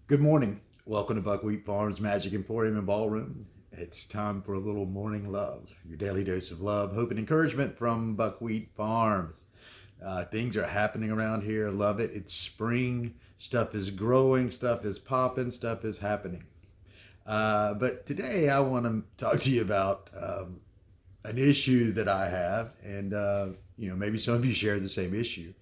Good morning. Welcome to Buckwheat Farms Magic Emporium and Ballroom. It's time for a little morning love, your daily dose of love, hope, and encouragement from Buckwheat Farms. Things are happening around here. Love it. It's spring. Stuff is growing. Stuff is popping. Stuff is happening. But today I want to talk to you about an issue that I have, and maybe some of you share the same issue.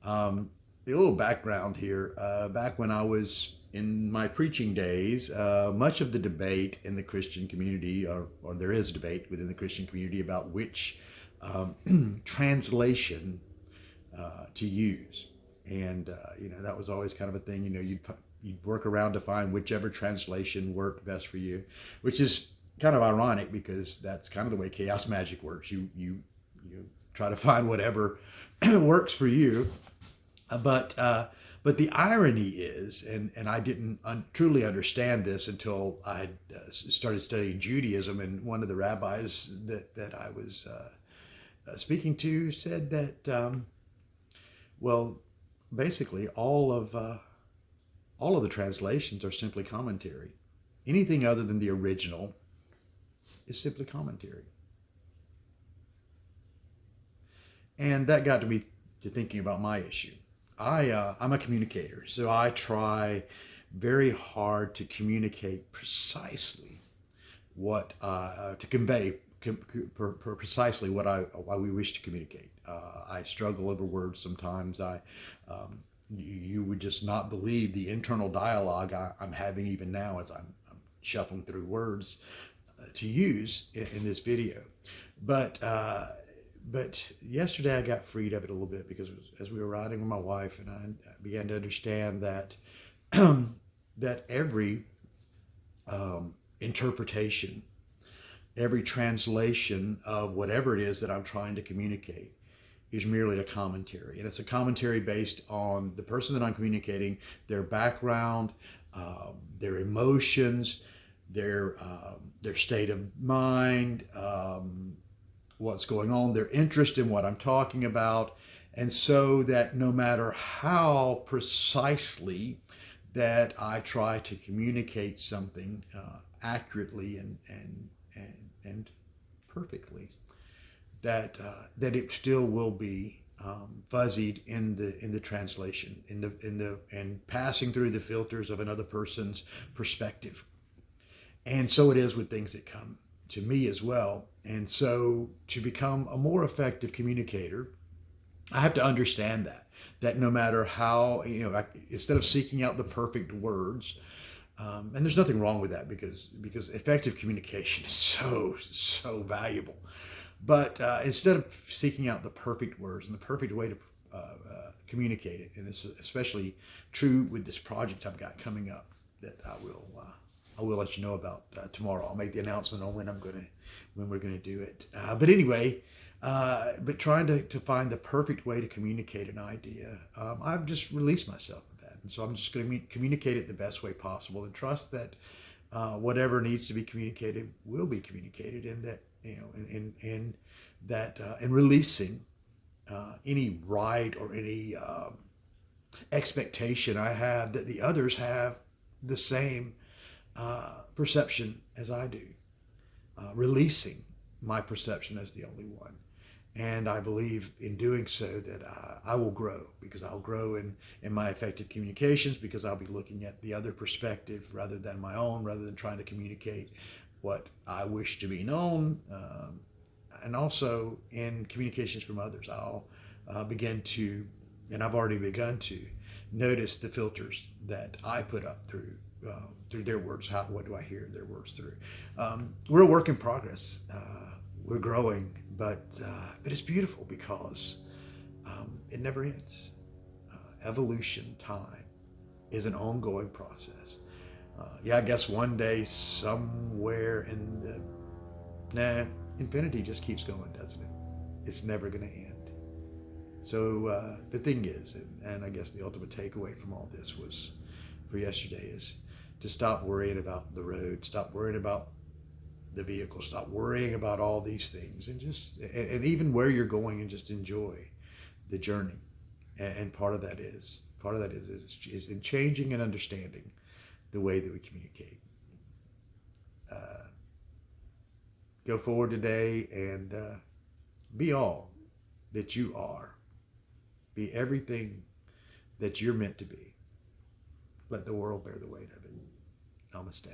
A little background here. Back when I was in my preaching days, much of the debate in the Christian community, or there is debate within the Christian community about which translation to use. And, that was always kind of a thing. You'd work around to find whichever translation worked best for you, which is kind of ironic because that's kind of the way chaos magic works. You try to find whatever works for you. But the irony is, and I didn't truly understand this until I had started studying Judaism, and one of the rabbis that I was speaking to said that, basically all of the translations are simply commentary. Anything other than the original is simply commentary. And that got me to thinking about my issue. I'm a communicator, so I try very hard to communicate precisely what to convey precisely what we wish to communicate. I struggle over words sometimes. You would just not believe the internal dialogue I'm having even now as I'm shuffling through words to use in this video, But yesterday I got freed of it a little bit because as we were riding with my wife, and I began to understand that that every interpretation, every translation of whatever it is that I'm trying to communicate is merely a commentary. And it's a commentary based on the person that I'm communicating, their background, their emotions, their state of mind, what's going on, their interest in what I'm talking about. And so that no matter how precisely that I try to communicate something accurately and perfectly, that it still will be fuzzied in the translation, and passing through the filters of another person's perspective. And so it is with things that come to me as well. And so to become a more effective communicator, I have to understand that no matter how, instead of seeking out the perfect words, and there's nothing wrong with that because effective communication is so valuable. But instead of seeking out the perfect words and the perfect way to communicate it, and it's especially true with this project I've got coming up that I will let you know about tomorrow. I'll make the announcement on when we're gonna do it. But anyway, but trying to find the perfect way to communicate an idea, I've just released myself of that, and so I'm just going to communicate it the best way possible, and trust that whatever needs to be communicated will be communicated, and that and releasing any right or any expectation I have that the others have the same perception as I do, releasing my perception as the only one. And I believe in doing so that I will grow, because I'll grow in my effective communications, because I'll be looking at the other perspective rather than my own, rather than trying to communicate what I wish to be known. And also in communications from others, I'll begin to, and I've already begun to, notice the filters that I put up through their words. What do I hear their words through? We're a work in progress. We're growing, but it's beautiful because it never ends. Evolution, time, is an ongoing process. I guess one day somewhere infinity just keeps going, doesn't it? It's never going to end. So the thing is, and I guess the ultimate takeaway from all this was for yesterday, is to stop worrying about the road, stop worrying about the vehicle, stop worrying about all these things, and even where you're going, and just enjoy the journey. And part of that is in changing and understanding the way that we communicate. Go forward today and be all that you are. Be everything that you're meant to be. Let the world bear the weight of it. Namaste.